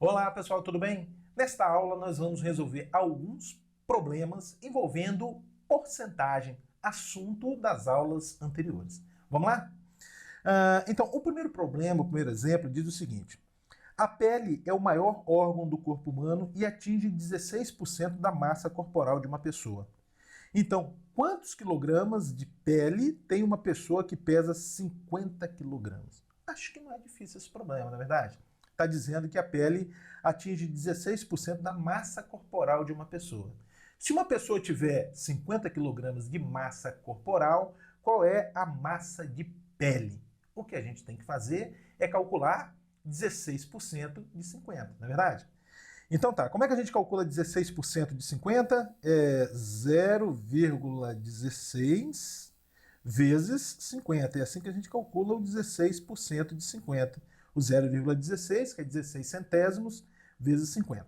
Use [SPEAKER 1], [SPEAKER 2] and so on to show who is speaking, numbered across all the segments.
[SPEAKER 1] Olá pessoal, tudo bem? Nesta aula nós vamos resolver alguns problemas envolvendo porcentagem, assunto das aulas anteriores. Vamos lá? Então, o primeiro problema, o primeiro exemplo, diz o seguinte: a pele é o maior órgão do corpo humano e atinge 16% da massa corporal de uma pessoa. Então, quantos quilogramas de pele tem uma pessoa que pesa 50 quilogramas? Acho que não é difícil esse problema, não é verdade? Está dizendo que a pele atinge 16% da massa corporal de uma pessoa. Se uma pessoa tiver 50 quilogramas de massa corporal, qual é a massa de pele? O que a gente tem que fazer é calcular 16% de 50, não é verdade? Então tá, como é que a gente calcula 16% de 50? É 0,16 vezes 50. É assim que a gente calcula o 16% de 50. O 0,16, que é 16 centésimos, vezes 50.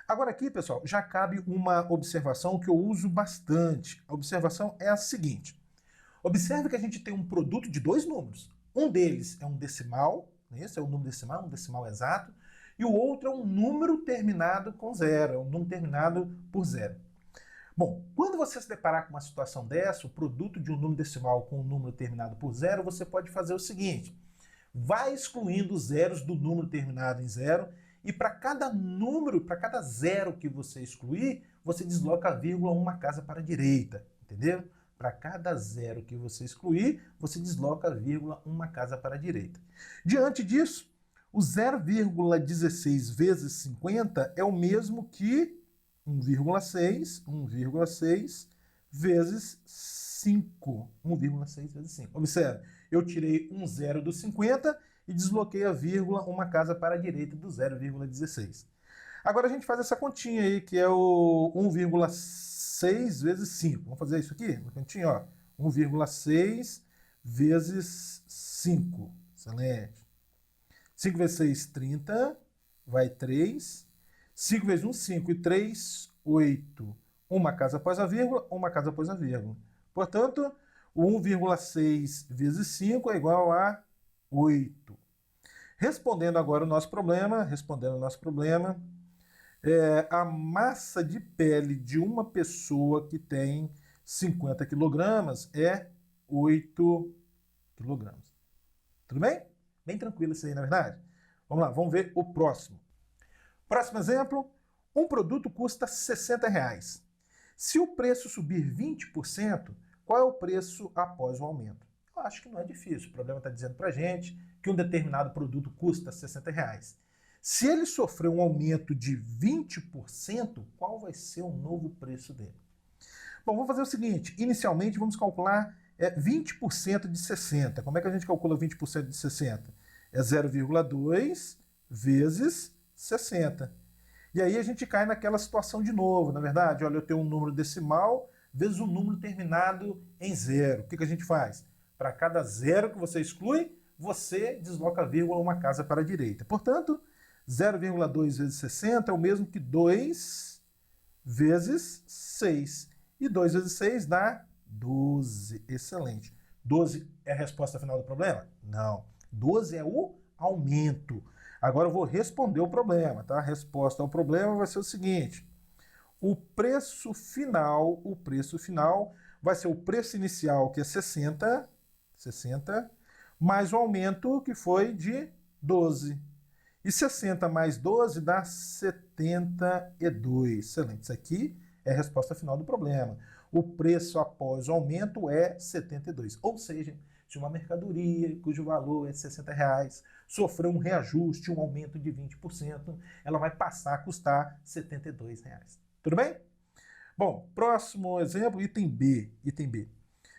[SPEAKER 1] Agora aqui, pessoal, já cabe uma observação que eu uso bastante. A observação é a seguinte. Observe que a gente tem um produto de dois números. Um deles é um decimal, esse é um número decimal, um decimal exato, e o outro é um número terminado com zero, é um número terminado por zero. Bom, quando você se deparar com uma situação dessa, o produto de um número decimal com um número terminado por zero, você pode fazer o seguinte: vai excluindo os zeros do número terminado em zero, e para cada número, para cada zero que você excluir, você desloca a vírgula uma casa para a direita, entendeu? Para cada zero que você excluir, você desloca a vírgula uma casa para a direita. Diante disso, o 0,16 vezes 50 é o mesmo que 1,6 vezes 5. 1,6 vezes 5. Observe, eu tirei um zero do 50 e desloquei a vírgula uma casa para a direita do 0,16. Agora a gente faz essa continha aí, que é o 1,6 vezes 5. Vamos fazer isso aqui no cantinho, ó. 1,6 vezes 5. Excelente. 5 vezes 6, 30. Vai 3. 5 vezes 1, 5. E 3, 8. Uma casa após a vírgula, uma casa após a vírgula. Portanto, o 1,6 vezes 5 é igual a 8. Respondendo agora o nosso problema, a massa de pele de uma pessoa que tem 50 quilogramas é 8 quilogramas. Tudo bem? Bem tranquilo isso aí, na verdade? Vamos lá, vamos ver o próximo. Próximo exemplo, um produto custa R$60. Se o preço subir 20%, qual é o preço após o aumento? Eu acho que não é difícil. O problema está dizendo para a gente que um determinado produto custa R$60. Se ele sofrer um aumento de 20%, qual vai ser o novo preço dele? Bom, vamos fazer o seguinte. Inicialmente, vamos calcular 20% de 60. Como é que a gente calcula 20% de 60? É 0,2 vezes 60. E aí a gente cai naquela situação de novo, na verdade. Olha, eu tenho um número decimal vezes um número terminado em zero. O que a gente faz? Para cada zero que você exclui, você desloca a vírgula uma casa para a direita. Portanto, 0,2 vezes 60 é o mesmo que 2 vezes 6. E 2 vezes 6 dá 12. Excelente. 12 é a resposta final do problema? Não. 12 é o aumento. Agora eu vou responder o problema, tá? A resposta ao problema vai ser o seguinte: o preço final vai ser o preço inicial, que é 60, mais o aumento, que foi de 12. E 60 mais 12 dá 72. Excelente. Isso aqui é a resposta final do problema. O preço após o aumento é 72. Ou seja, se uma mercadoria cujo valor é R$60 sofreu um reajuste, um aumento de 20%, ela vai passar a custar R$72. Tudo bem? Bom, próximo exemplo, item B.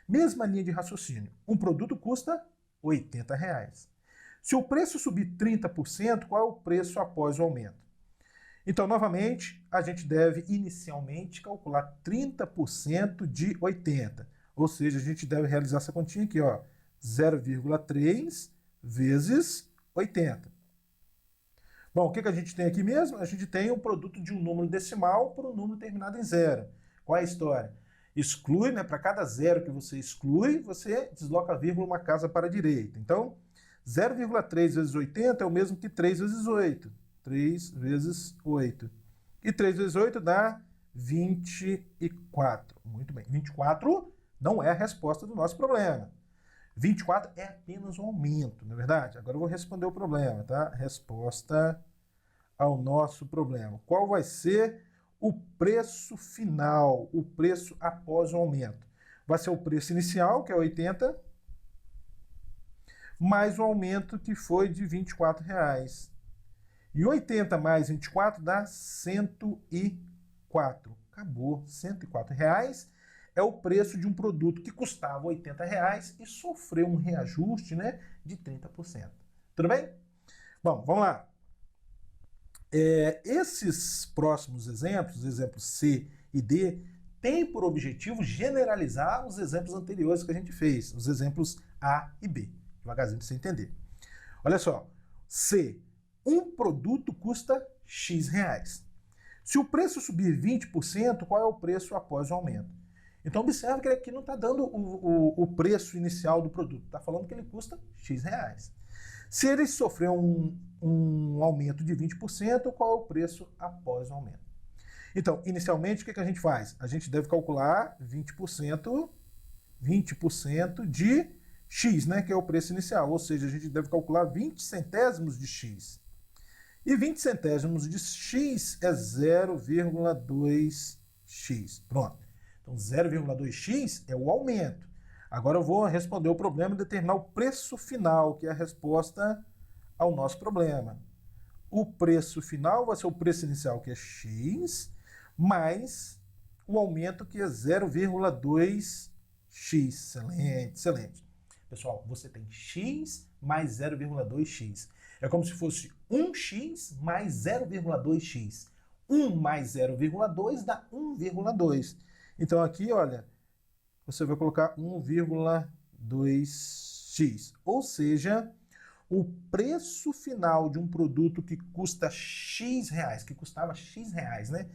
[SPEAKER 1] Mesma linha de raciocínio. Um produto custa R$80. Se o preço subir 30%, qual é o preço após o aumento? Então, novamente, a gente deve inicialmente calcular 30% de 80. Ou seja, a gente deve realizar essa continha aqui, ó, 0,3 vezes 80. Bom, o que a gente tem aqui mesmo? A gente tem o produto de um número decimal por um número terminado em zero. Qual é a história? Exclui, né? Para cada zero que você exclui, você desloca a vírgula uma casa para a direita. Então, 0,3 vezes 80 é o mesmo que 3 vezes 8. 3 vezes 8. E 3 vezes 8 dá 24. Muito bem. 24 não é a resposta do nosso problema. 24 é apenas um aumento, não é verdade? Agora eu vou responder o problema, tá? Resposta ao nosso problema. Qual vai ser o preço final, o preço após o aumento? Vai ser o preço inicial, que é 80, mais o aumento que foi de R$ 24. E 80 mais 24 dá 104. Acabou. R$ 104 é o preço de um produto que custava R$ 80 e sofreu um reajuste, né, de 30%. Tudo bem? Bom, vamos lá. Esses próximos exemplos, exemplos C e D, têm por objetivo generalizar os exemplos anteriores que a gente fez, os exemplos A e B. Devagarzinho para você entender. Olha só. C. Um produto custa X reais. Se o preço subir 20%, qual é o preço após o aumento? Então, observe que ele aqui não está dando o preço inicial do produto. Está falando que ele custa X reais. Se ele sofrer um aumento de 20%, qual é o preço após o aumento? Então, inicialmente, o que a gente faz? A gente deve calcular 20% de X, né, que é o preço inicial. Ou seja, a gente deve calcular 20 centésimos de X. E 20 centésimos de X é 0,2X. Pronto. Então, 0,2X é o aumento. Agora eu vou responder o problema e determinar o preço final, que é a resposta ao nosso problema. O preço final vai ser o preço inicial, que é X, mais o aumento, que é 0,2X. Excelente, excelente. Pessoal, você tem X mais 0,2X. É como se fosse 1X mais 0,2X. 1 mais 0,2 dá 1,2. Então aqui, olha, você vai colocar 1,2x. Ou seja, o preço final de um produto que custa X reais, que custava X reais, né?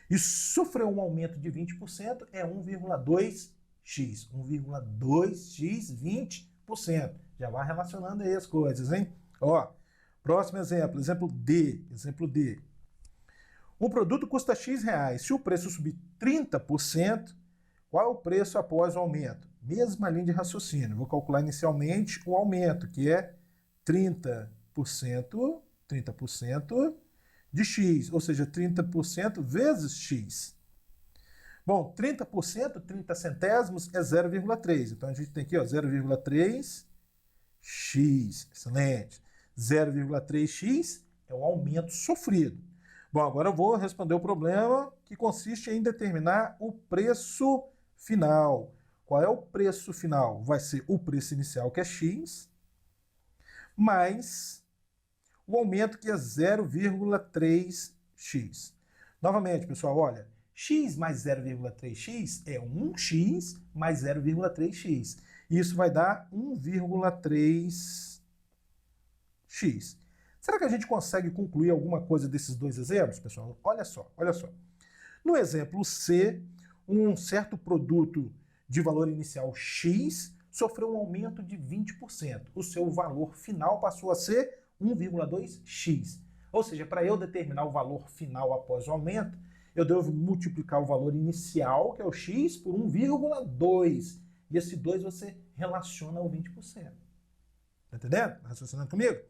[SPEAKER 1] E sofreu um aumento de 20%, é 1,2x. 1,2x, 20%. Já vai relacionando aí as coisas, hein? Ó, próximo exemplo, exemplo D. Um produto custa X reais. Se o preço subir 30%, qual é o preço após o aumento? Mesma linha de raciocínio. Vou calcular inicialmente o aumento, que é 30% de X, ou seja, 30% vezes X. Bom, 30%, 30 centésimos é 0,3. Então a gente tem aqui, ó, 0,3x. Excelente. 0,3x é o aumento sofrido. Bom, agora eu vou responder o problema que consiste em determinar o preço final. Qual é o preço final? Vai ser o preço inicial, que é X, mais o aumento, que é 0,3x. Novamente, pessoal, olha, x mais 0,3x é 1x mais 0,3x. Isso vai dar 1,3x. Será que a gente consegue concluir alguma coisa desses dois exemplos, pessoal? Olha só, olha só. No exemplo C, um certo produto de valor inicial X sofreu um aumento de 20%. O seu valor final passou a ser 1,2x. Ou seja, para eu determinar o valor final após o aumento, eu devo multiplicar o valor inicial, que é o x, por 1,2. E esse 2 você relaciona ao 20%. Tá entendendo? Tá raciocinando comigo?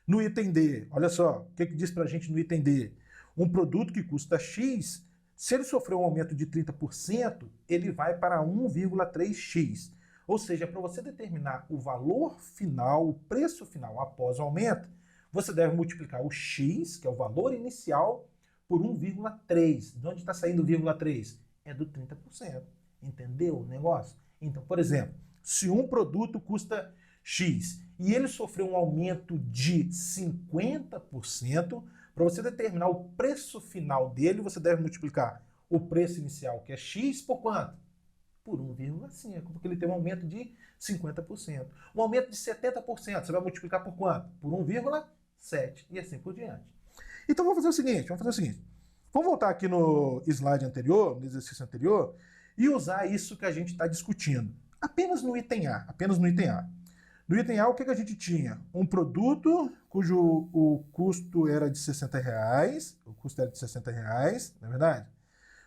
[SPEAKER 1] No item D, olha só, o que diz pra gente no item D? Um produto que custa X, se ele sofrer um aumento de 30%, ele vai para 1,3x. Ou seja, para você determinar o valor final, o preço final após o aumento, você deve multiplicar o x, que é o valor inicial, por 1,3. De onde está saindo o 0,3? É do 30%. Entendeu o negócio? Então, por exemplo, se um produto custa X e ele sofreu um aumento de 50%, para você determinar o preço final dele, você deve multiplicar o preço inicial, que é X, por quanto? Por 1,5, porque ele tem um aumento de 50%. Um aumento de 70%, você vai multiplicar por quanto? Por 1,7 e assim por diante. Então vamos fazer o seguinte, Vamos voltar aqui no slide anterior, no exercício anterior, e usar isso que a gente está discutindo. Apenas no item A, No item A, o que a gente tinha? Um produto cujo o custo era de R$60, o custo era de R$60, não é verdade?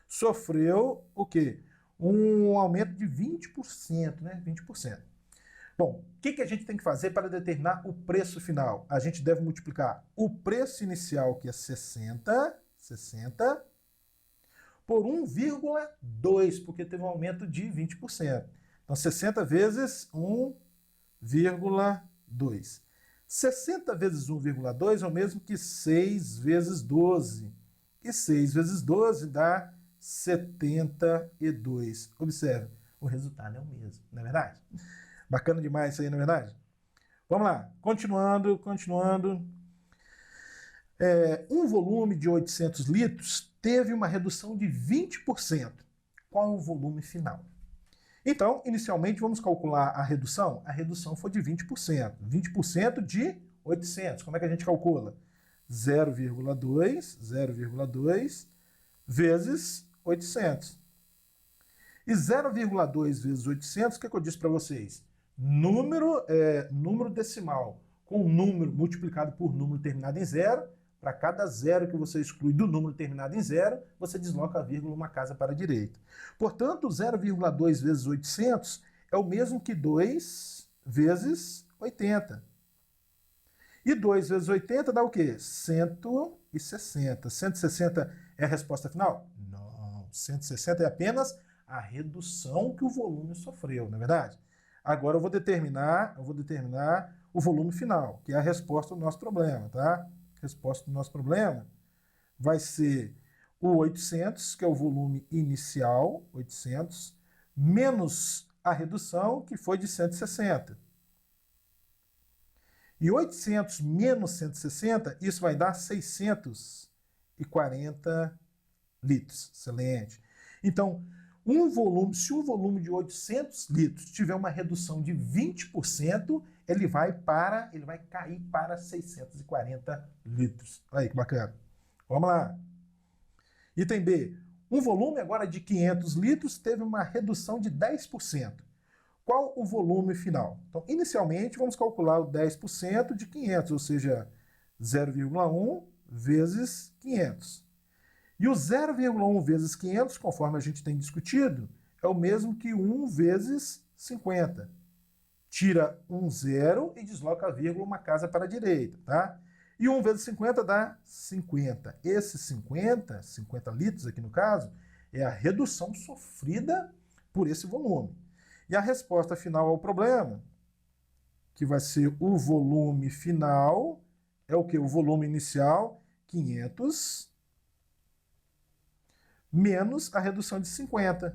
[SPEAKER 1] Sofreu o quê? Um aumento de 20%, né? 20%. Bom, o que a gente tem que fazer para determinar o preço final? A gente deve multiplicar o preço inicial, que é 60, por 1,2, porque teve um aumento de 20%. Então, 60 vezes 1,2. 60 vezes 1,2 é o mesmo que 6 vezes 12. E 6 vezes 12 dá 72. Observe, o resultado é o mesmo, não é verdade? Bacana demais isso aí, não é verdade? Vamos lá, continuando. Um volume de 800 litros teve uma redução de 20%. Qual é o volume final? Então, inicialmente, vamos calcular a redução? A redução foi de 20%. 20% de 800. Como é que a gente calcula? 0,2 vezes 800. E 0,2 vezes 800, o que eu disse para vocês? Número decimal com número multiplicado por número terminado em zero. Para cada zero que você exclui do número terminado em zero, você desloca a vírgula uma casa para a direita. Portanto, 0,2 vezes 800 é o mesmo que 2 vezes 80. E 2 vezes 80 dá o quê? 160. 160 é a resposta final? Não. 160 é apenas a redução que o volume sofreu, não é verdade? Agora eu vou determinar o volume final, que é a resposta do nosso problema, tá? A resposta do nosso problema vai ser o 800, que é o volume inicial, 800, menos a redução, que foi de 160. E 800 menos 160, isso vai dar 640 litros. Excelente. Então, se um volume de 800 litros tiver uma redução de 20%, ele vai cair para 640 litros. Olha aí que bacana. Vamos lá. Item B. Um volume agora de 500 litros teve uma redução de 10%. Qual o volume final? Então, inicialmente, vamos calcular o 10% de 500, ou seja, 0,1 vezes 500. E o 0,1 vezes 500, conforme a gente tem discutido, é o mesmo que 1 vezes 50. Tira um zero e desloca a vírgula uma casa para a direita, tá? E 1 vezes 50 dá 50. Esse 50 litros aqui no caso, é a redução sofrida por esse volume. E a resposta final ao problema, que vai ser o volume final, é o que? O volume inicial, 500, menos a redução de 50.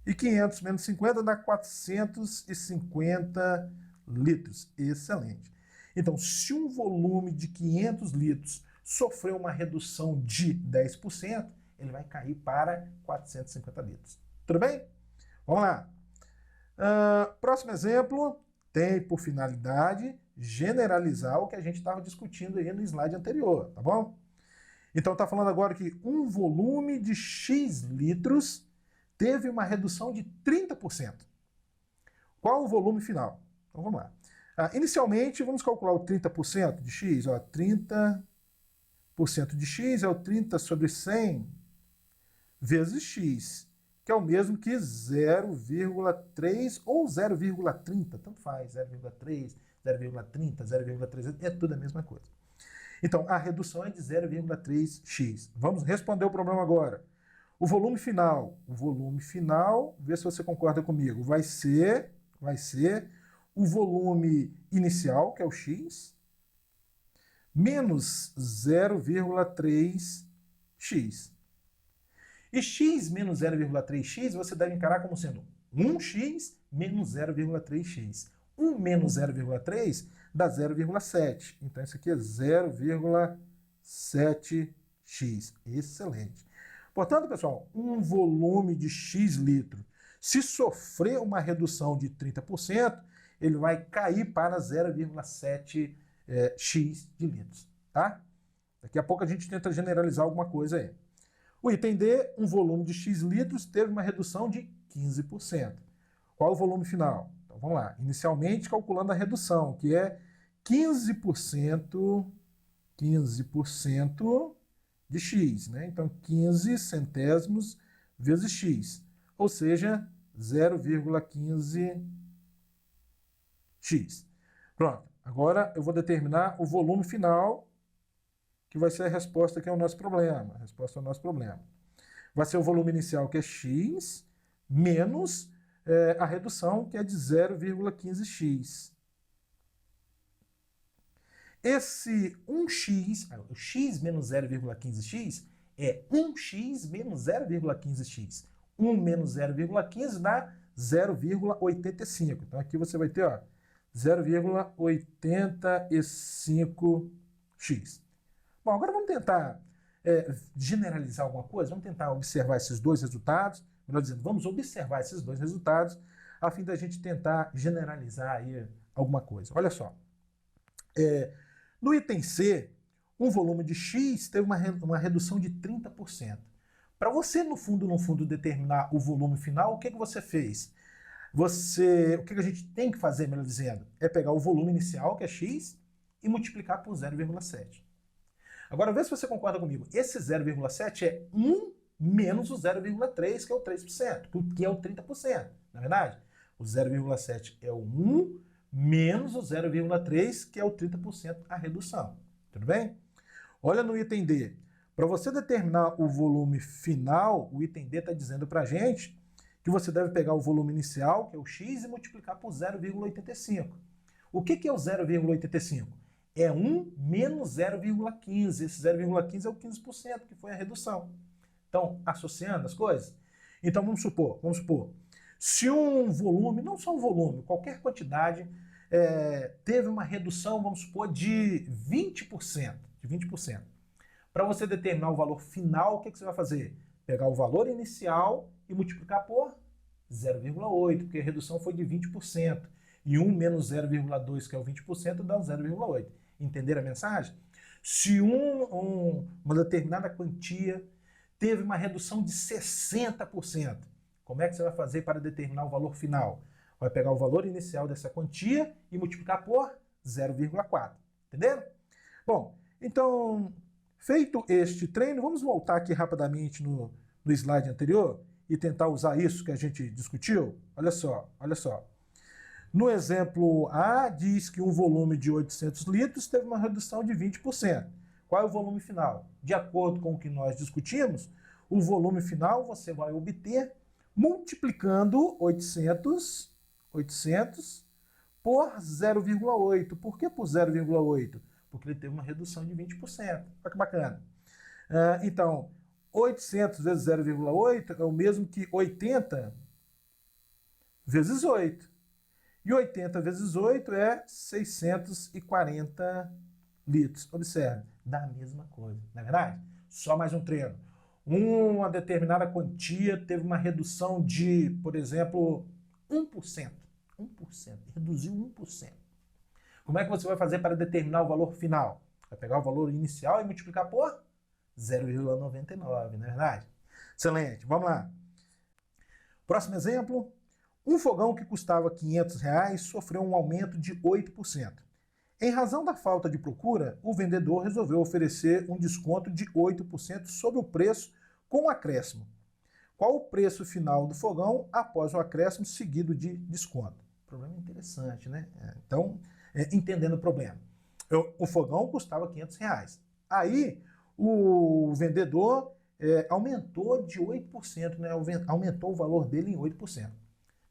[SPEAKER 1] E 500 menos 50 dá 450 litros. Excelente. Então, se um volume de 500 litros sofreu uma redução de 10%, ele vai cair para 450 litros. Tudo bem? Vamos lá. Próximo exemplo tem por finalidade generalizar o que a gente estava discutindo aí no slide anterior, tá bom? Então está falando agora que um volume de X litros teve uma redução de 30%. Qual o volume final? Então vamos lá. Inicialmente, vamos calcular o 30% de X. 30% de X é o 30 sobre 100 vezes X, que é o mesmo que 0,3 ou 0,30, tanto faz, 0,3, 0,30, 0,3, é tudo a mesma coisa. Então, a redução é de 0,3x. Vamos responder o problema agora. O volume final, vê se você concorda comigo, vai ser o volume inicial, que é o x, menos 0,3x. E x menos 0,3x você deve encarar como sendo 1x menos 0,3x. 1 menos 0,3 dá 0,7. Então, isso aqui é 0,7x. Excelente. Portanto, pessoal, um volume de X litro, se sofrer uma redução de 30%, ele vai cair para 0,7x de litros. Tá? Daqui a pouco a gente tenta generalizar alguma coisa aí. O item D, um volume de X litros teve uma redução de 15%. Qual o volume final? Então, Então, vamos lá. Inicialmente, calculando a redução, que é 15% de x, né? Então, 15 centésimos vezes x, ou seja, 0,15x. Pronto. Agora eu vou determinar o volume final, que vai ser a resposta que é o nosso problema. A resposta ao nosso problema. Vai ser o volume inicial, que é x, menos a redução, que é de 0,15x. Esse 1x, o x menos 0,15x, é 1x menos 0,15x. 1 menos 0,15 dá 0,85. Então aqui você vai ter, ó, 0,85x. Bom, agora vamos tentar generalizar alguma coisa, vamos tentar observar esses dois resultados, melhor dizendo, vamos observar esses dois resultados, a fim da gente tentar generalizar aí alguma coisa. Olha só, no item C, um volume de X teve uma redução de 30%. Para você, no fundo, determinar o volume final, o que você fez? O que a gente tem que fazer, melhor dizendo, é pegar o volume inicial, que é X, e multiplicar por 0,7. Agora, vê se você concorda comigo. Esse 0,7 é 1 menos o 0,3, que é o 3%, que é o 30%, não é verdade? O 0,7 é o 1 menos o 0,3, que é o 30%, a redução. Tudo bem? Olha no item D. Para você determinar o volume final, o item D está dizendo para a gente que você deve pegar o volume inicial, que é o X, e multiplicar por 0,85. O que é o 0,85? É 1 menos 0,15. Esse 0,15 é o 15%, que foi a redução. Então, associando as coisas. Então, vamos supor, se um volume, não só um volume, qualquer quantidade, teve uma redução, vamos supor, de 20%. Para você determinar o valor final, o que você vai fazer? Pegar o valor inicial e multiplicar por 0,8, porque a redução foi de 20%. E 1 menos 0,2, que é o 20%, dá o 0,8. Entenderam a mensagem? Se uma determinada quantia teve uma redução de 60%, como é que você vai fazer para determinar o valor final? Vai pegar o valor inicial dessa quantia e multiplicar por 0,4. Entenderam? Bom, então, feito este treino, vamos voltar aqui rapidamente no slide anterior e tentar usar isso que a gente discutiu. Olha só. No exemplo A, diz que um volume de 800 litros teve uma redução de 20%. Qual é o volume final? De acordo com o que nós discutimos, o volume final você vai obter multiplicando 800 por 0,8. Por que por 0,8? Porque ele teve uma redução de 20%. Olha que bacana. Então, 800 vezes 0,8 é o mesmo que 80 vezes 8. E 80 vezes 8 é 640 litros. Observe, dá a mesma coisa, não é verdade? Só mais um treino. Uma determinada quantia teve uma redução de, por exemplo, 1%. 1%. Reduziu 1%. Como é que você vai fazer para determinar o valor final? Vai pegar o valor inicial e multiplicar por 0,99, não é verdade? Excelente, vamos lá. Próximo exemplo. Um fogão que custava R$500 sofreu um aumento de 8%. Em razão da falta de procura, o vendedor resolveu oferecer um desconto de 8% sobre o preço com acréscimo. Qual o preço final do fogão após o acréscimo seguido de desconto? Problema interessante, né? Então, entendendo o problema. O fogão custava R$500. Aí, o vendedor aumentou de 8%, né? Aumentou o valor dele em 8%.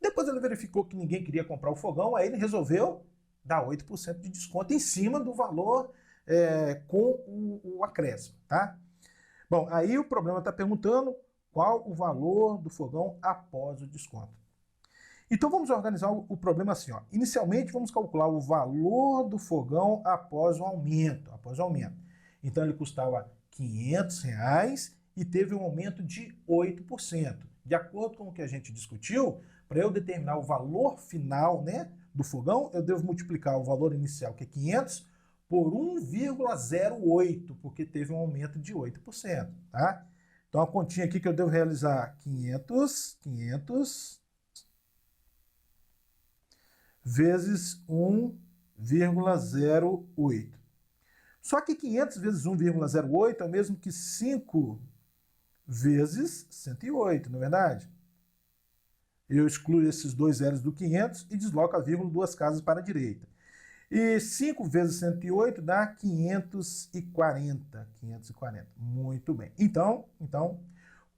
[SPEAKER 1] Depois ele verificou que ninguém queria comprar o fogão, aí ele resolveu dar 8% de desconto em cima do valor com o acréscimo, tá? Bom, aí o problema está perguntando qual o valor do fogão após o desconto. Então vamos organizar o problema assim, ó. Inicialmente vamos calcular o valor do fogão após o aumento. Então ele custava R$500 e teve um aumento de 8%. De acordo com o que a gente discutiu, para eu determinar o valor final, né, do fogão, eu devo multiplicar o valor inicial, que é 500, por 1,08, porque teve um aumento de 8%, tá? Então a continha aqui que eu devo realizar, 500 vezes 1,08. Só que 500 vezes 1,08 é o mesmo que 5 vezes 108, não é verdade? Eu excluo esses dois zeros do 500 e desloco a vírgula duas casas para a direita. E 5 vezes 108 dá 540. 540. Muito bem. Então,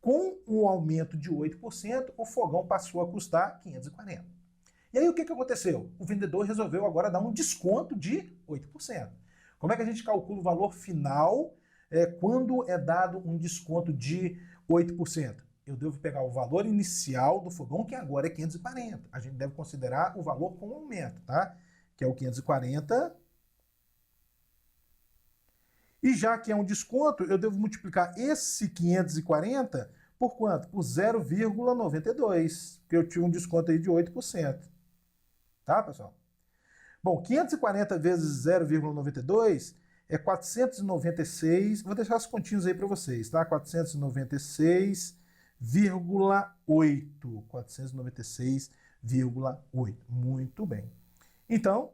[SPEAKER 1] com um aumento de 8%, o fogão passou a custar 540. E aí o que aconteceu? O vendedor resolveu agora dar um desconto de 8%. Como é que a gente calcula o valor final quando é dado um desconto de 8%? Eu devo pegar o valor inicial do fogão, que agora é 540. A gente deve considerar o valor com aumento, tá? Que é o 540. E já que é um desconto, eu devo multiplicar esse 540 por quanto? Por 0,92, porque eu tive um desconto aí de 8%. Tá, pessoal? Bom, 540 vezes 0,92 é 496, vou deixar as continhas aí para vocês, tá? 496,8. 496,8. Muito bem. Então,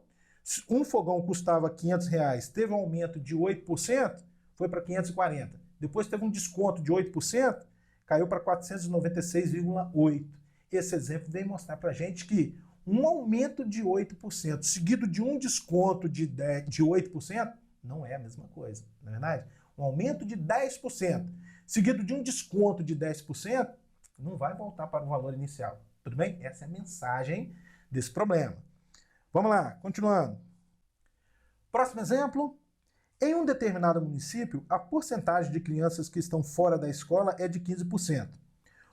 [SPEAKER 1] um fogão custava R$500, teve um aumento de 8%, foi para 540. Depois teve um desconto de 8%, caiu para 496,8. Esse exemplo vem mostrar para a gente que um aumento de 8% seguido de um desconto de 8% não é a mesma coisa, não é verdade? Um aumento de 10% seguido de um desconto de 10% não vai voltar para o valor inicial. Tudo bem? Essa é a mensagem desse problema. Vamos lá, continuando. Próximo exemplo. Em um determinado município, a porcentagem de crianças que estão fora da escola é de 15%.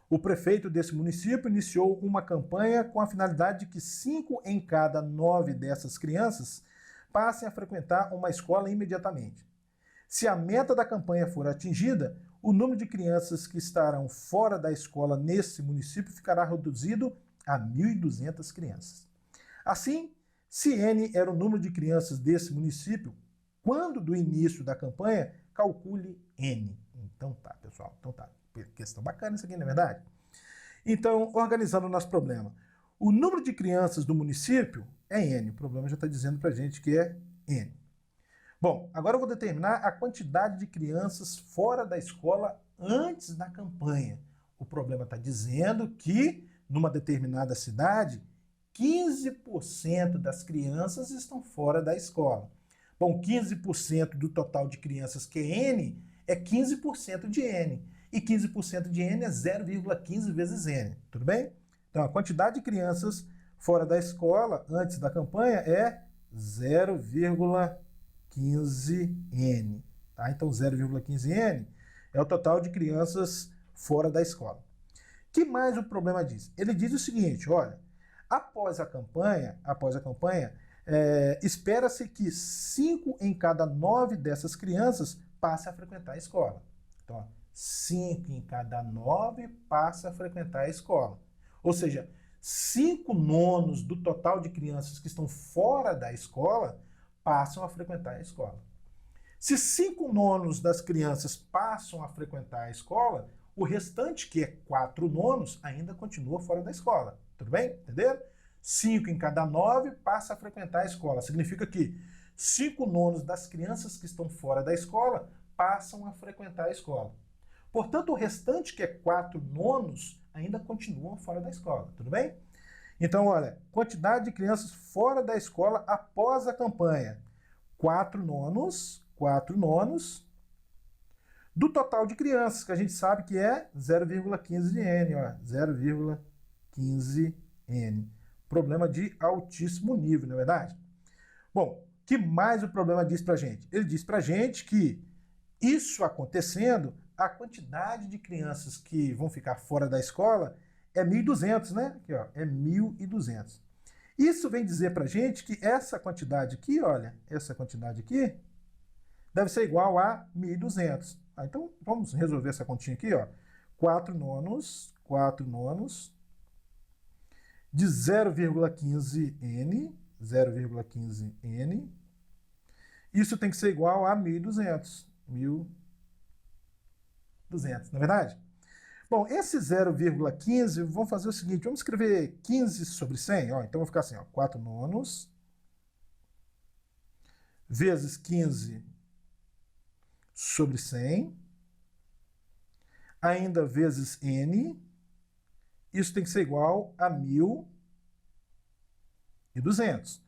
[SPEAKER 1] O prefeito desse município iniciou uma campanha com a finalidade de que 5 em cada 9 dessas crianças passem a frequentar uma escola imediatamente. Se a meta da campanha for atingida, o número de crianças que estarão fora da escola nesse município ficará reduzido a 1.200 crianças. Assim, se N era o número de crianças desse município, quando do início da campanha, calcule N. Então tá, pessoal. Então tá. Questão bacana isso aqui, não é verdade? Então, organizando o nosso problema. O número de crianças do município é N. O problema já está dizendo para a gente que é N. Bom, agora eu vou determinar a quantidade de crianças fora da escola antes da campanha. O problema está dizendo que, numa determinada cidade, 15% das crianças estão fora da escola. Bom, 15% do total de crianças que é N é 15% de N. E 15% de N é 0,15 vezes N. Tudo bem? Então, a quantidade de crianças fora da escola antes da campanha é 0,15N. Tá? Então, 0,15N é o total de crianças fora da escola. O que mais o problema diz? Ele diz o seguinte, olha, após a campanha, espera-se que 5 em cada 9 dessas crianças passem a frequentar a escola. Então, ó, 5 em cada 9 passa a frequentar a escola. Ou seja, 5/9 do total de crianças que estão fora da escola passam a frequentar a escola. Se 5/9 das crianças passam a frequentar a escola, o restante, que é 4/9, ainda continua fora da escola. Tudo bem? Entenderam? 5 em cada 9 passa a frequentar a escola. Significa que 5/9 das crianças que estão fora da escola passam a frequentar a escola. Portanto, o restante, que é 4/9, ainda continuam fora da escola. Tudo bem? Então, olha, quantidade de crianças fora da escola após a campanha. 4/9 do total de crianças, que a gente sabe que é 0,15 de N, ó, 0,15 N. Problema de altíssimo nível, não é verdade? Bom, o que mais o problema diz pra gente? Ele diz pra gente que isso acontecendo, a quantidade de crianças que vão ficar fora da escola é 1.200, né? Aqui, ó, é 1.200. Isso vem dizer pra gente que essa quantidade aqui, olha, essa quantidade aqui, deve ser igual a 1.200. Então, vamos resolver essa continha aqui, ó. 4/9 de 0,15N, 0,15N. Isso tem que ser igual a 1.200. 1.200, não é verdade? Bom, esse 0,15, vamos fazer o seguinte, vamos escrever 15 sobre 100, ó, então vai ficar assim, ó, 4 nonos, vezes 15 sobre 100, ainda vezes n, isso tem que ser igual a 1.200.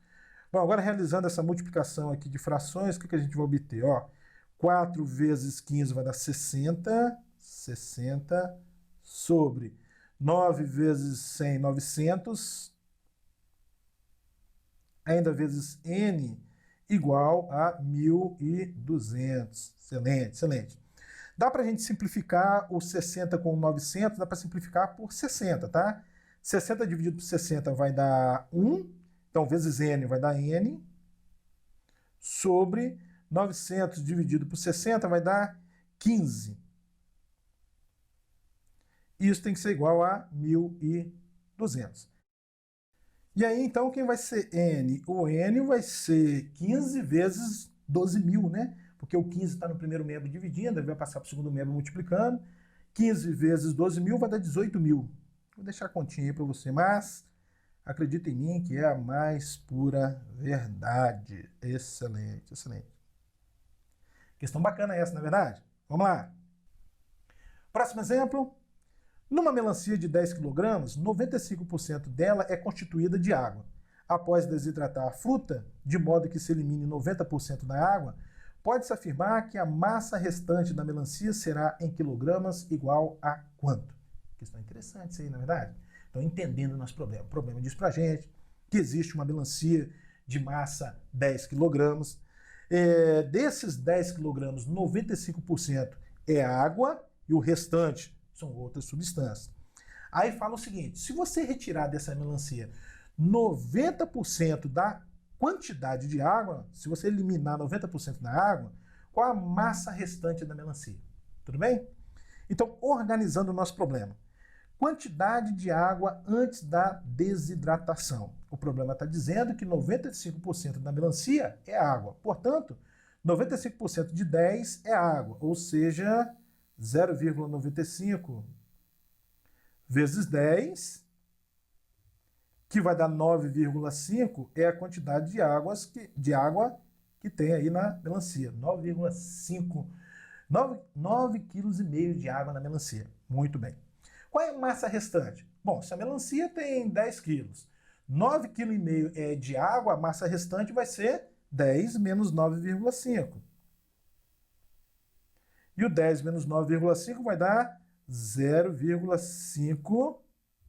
[SPEAKER 1] Bom, agora realizando essa multiplicação aqui de frações, o que a gente vai obter? Ó, 4 vezes 15 vai dar 60 sobre 9 vezes 100, 900, ainda vezes n, igual a 1.200. Excelente, excelente. Dá para a gente simplificar o 60 com 900, dá para simplificar por 60, tá? 60 dividido por 60 vai dar 1, então vezes n vai dar n, sobre 900 dividido por 60 vai dar 15. Isso tem que ser igual a 1.200. E aí, então, quem vai ser n? O n vai ser 15 vezes 12.000, né? Porque o 15 está no primeiro membro dividindo, ele vai passar para o segundo membro multiplicando. 15 vezes 12.000 vai dar 18.000. Vou deixar a continha aí para você, mas acredita em mim que é a mais pura verdade. Excelente, excelente. Questão bacana essa, não é verdade? Vamos lá. Próximo exemplo. Numa melancia de 10 kg, 95% dela é constituída de água. Após desidratar a fruta, de modo que se elimine 90% da água, pode-se afirmar que a massa restante da melancia será em quilogramas igual a quanto? Questão interessante isso aí, não é verdade? Então, entendendo o nosso problema. O problema diz pra gente que existe uma melancia de massa 10 kg. Desses 10 kg, 95% é água e o restante são outras substâncias. Aí fala o seguinte, se você retirar dessa melancia 90% da quantidade de água, se você eliminar 90% da água, qual a massa restante da melancia? Tudo bem? Então, organizando o nosso problema. Quantidade de água antes da desidratação. O problema está dizendo que 95% da melancia é água. Portanto, 95% de 10 é água, ou seja, 0,95 vezes 10, que vai dar 9,5, é a quantidade de água que tem aí na melancia. 9,5. 9,5 kg de água na melancia. Muito bem. Qual é a massa restante? Bom, se a melancia tem 10 quilos, 9,5 kg é de água, a massa restante vai ser 10 menos 9,5. E o 10 menos 9,5 vai dar 0,5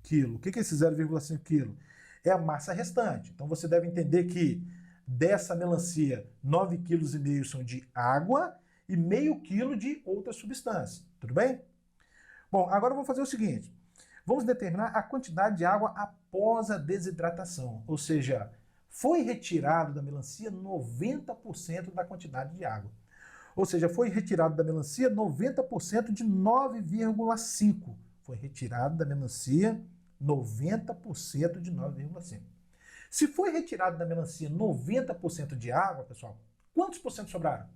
[SPEAKER 1] kg. O que é esse 0,5 kg? É a massa restante. Então você deve entender que dessa melancia, 9,5 kg são de água e meio quilo de outra substância. Tudo bem? Bom, agora vamos fazer o seguinte. Vamos determinar a quantidade de água após a desidratação. Ou seja, foi retirado da melancia 90% da quantidade de água. Ou seja, foi retirado da melancia 90% de 9,5. Foi retirado da melancia 90% de 9,5. Se foi retirado da melancia 90% de água, pessoal, quantos por cento sobraram?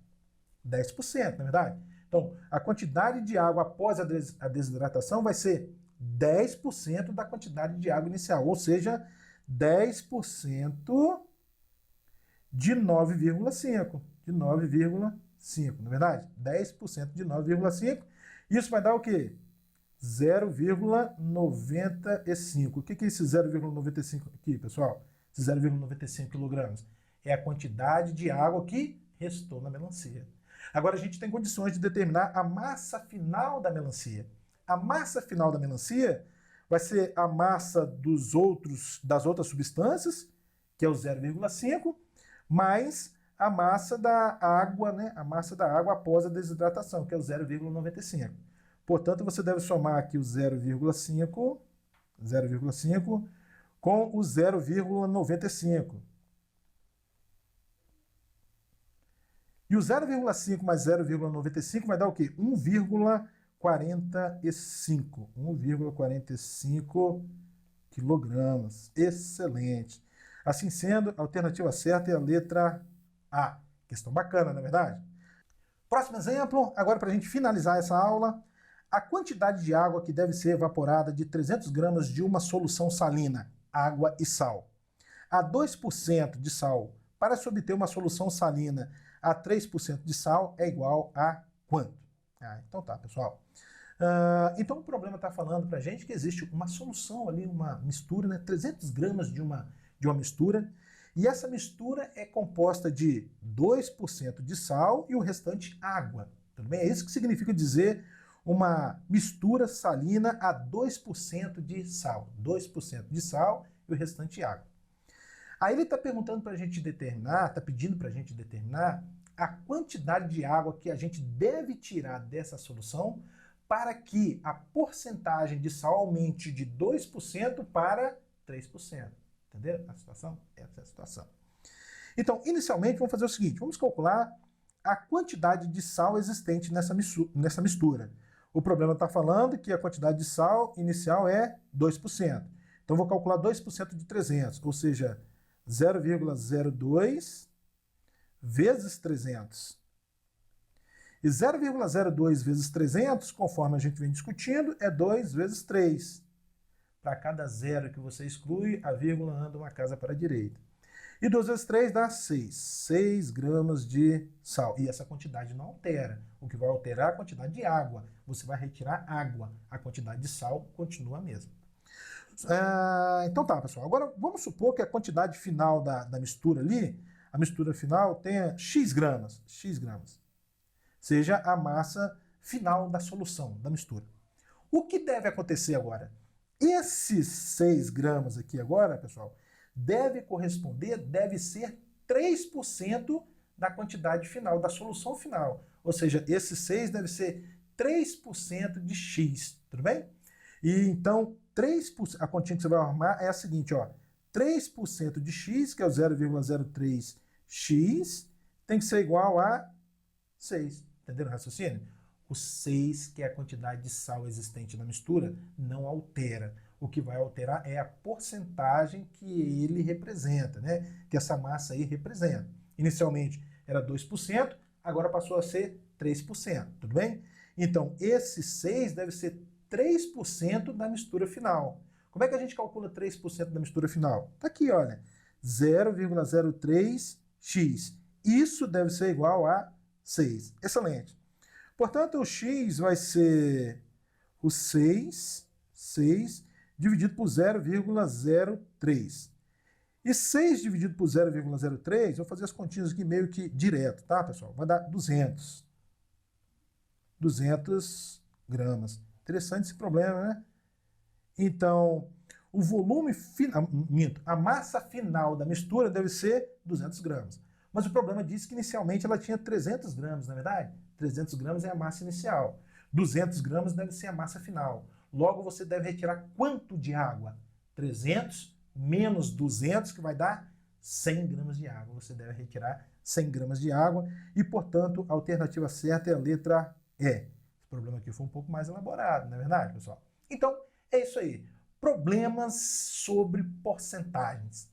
[SPEAKER 1] 10%, não é verdade? Então, a quantidade de água após a desidratação vai ser 10% da quantidade de água inicial, ou seja, 10% de 9,5. De 9,5, não é verdade? 10% de 9,5. Isso vai dar o quê? 0,95. O que é esse 0,95 aqui, pessoal? Esse 0,95 kg é a quantidade de água que restou na melancia. Agora a gente tem condições de determinar a massa final da melancia. A massa final da melancia vai ser a massa das outras substâncias, que é o 0,5, mais a massa da água, né? A massa da água após a desidratação, que é o 0,95. Portanto, você deve somar aqui o 0,5 com o 0,95. E o 0,5 mais 0,95 vai dar o quê? 1,45. 1,45 quilogramas. Excelente. Assim sendo, a alternativa certa é a letra A. Questão bacana, não é verdade? Próximo exemplo, agora para a gente finalizar essa aula. A quantidade de água que deve ser evaporada de 300 gramas de uma solução salina, água e sal, a 2% de sal para se obter uma solução salina a 3% de sal é igual a quanto? Então tá, pessoal. Então o problema está falando para a gente que existe uma solução ali, uma mistura, né? 300 gramas de uma mistura, e essa mistura é composta de 2% de sal e o restante água. Tudo bem? É isso que significa dizer uma mistura salina a 2% de sal. 2% de sal e o restante água. Aí ele está perguntando para a gente determinar, está pedindo para a gente determinar a quantidade de água que a gente deve tirar dessa solução para que a porcentagem de sal aumente de 2% para 3%. Entendeu a situação? Essa é a situação. Então, inicialmente, vamos fazer o seguinte, vamos calcular a quantidade de sal existente nessa mistura. O problema está falando que a quantidade de sal inicial é 2%. Então, vou calcular 2% de 300, ou seja, 0,02 vezes 300. E 0,02 vezes 300, conforme a gente vem discutindo, é 2 vezes 3. Para cada zero que você exclui, a vírgula anda uma casa para a direita. E 2 vezes 3 dá 6. 6 gramas de sal. E essa quantidade não altera. O que vai alterar é a quantidade de água. Você vai retirar água. A quantidade de sal continua a mesma. Então tá, pessoal. Agora vamos supor que a quantidade final da mistura ali, a mistura final tenha X gramas. Seja a massa final da solução, da mistura. O que deve acontecer agora? Esses 6 gramas aqui agora, pessoal, deve ser 3% da quantidade final, da solução final. Ou seja, esses 6 deve ser 3% de X, tudo bem? E então, 3%, a continha que você vai arrumar é a seguinte, ó, 3% de X, que é o 0,03X, tem que ser igual a 6. Entenderam o raciocínio? O 6, que é a quantidade de sal existente na mistura, não altera. O que vai alterar é a porcentagem que ele representa, né? Que essa massa aí representa. Inicialmente era 2%, agora passou a ser 3%, tudo bem? Então, esse 6 deve ser 3% da mistura final. Como é que a gente calcula 3% da mistura final? Está aqui, olha, 0,03x. Isso deve ser igual a 6. Excelente. Portanto, o x vai ser o 6 dividido por 0,03. E 6 dividido por 0,03, vou fazer as continhas aqui meio que direto, tá, pessoal? Vai dar 200. 200 gramas. Interessante esse problema, né? Então, o volume final, a massa final da mistura deve ser 200 gramas. Mas o problema diz que inicialmente ela tinha 300 gramas, na verdade? 300 gramas é a massa inicial. 200 gramas deve ser a massa final. Logo, você deve retirar quanto de água? 300 menos 200, que vai dar 100 gramas de água. Você deve retirar 100 gramas de água e, portanto, a alternativa certa é a letra E. Esse problema aqui foi um pouco mais elaborado, não é verdade, pessoal? Então, é isso aí. Problemas sobre porcentagens.